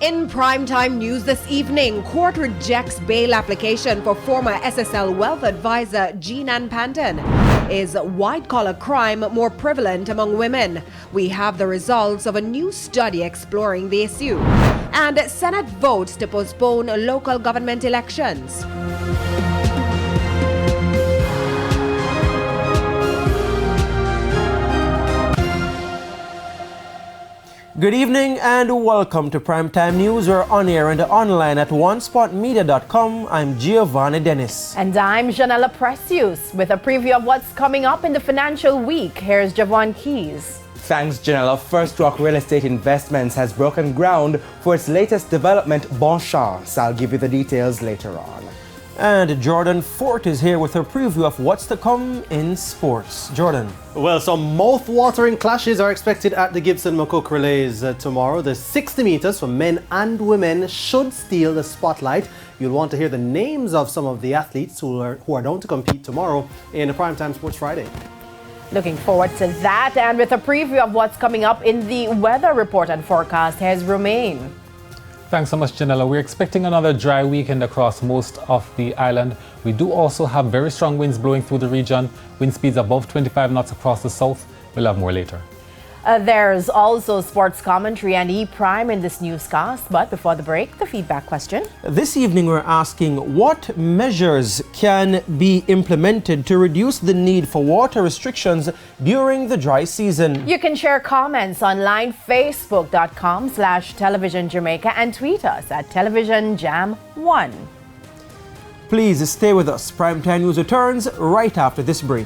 In primetime news this evening, court rejects bail application for former SSL wealth advisor Jean Panton. Is white-collar crime more prevalent among women? We have the results of a new study exploring the issue. And Senate votes to postpone local government elections. Good evening and welcome to Primetime News. We're on air and online at onespotmedia.com. I'm Giovanni Dennis. And I'm Janella Precious with a preview of what's coming up in the financial week. Here's Javon Keys. Thanks, Janella. First Rock Real Estate Investments has broken ground for its latest development, Bonchance. I'll give you the details later on. And Jordan Fort is here with a preview of what's to come in sports. Jordan. Well, some mouth-watering clashes are expected at the Gibson McCook Relays tomorrow. The 60 meters for men and women should steal the spotlight. You'll want to hear the names of some of the athletes who are known to compete tomorrow in the Primetime Sports Friday. Looking forward to that, and with a preview of what's coming up in the weather report and forecast, here's Romain. Thanks so much, Janella. We're expecting another dry weekend across most of the island. We do also have very strong winds blowing through the region, wind speeds above 25 knots across the south. We'll have more later. There's also sports commentary and E-Prime in this newscast. But before the break, the feedback question. This evening we're asking what measures can be implemented to reduce the need for water restrictions during the dry season. You can share comments online, facebook.com/television Jamaica, and tweet us at televisionjam1. Please stay with us. Primetime News returns right after this break.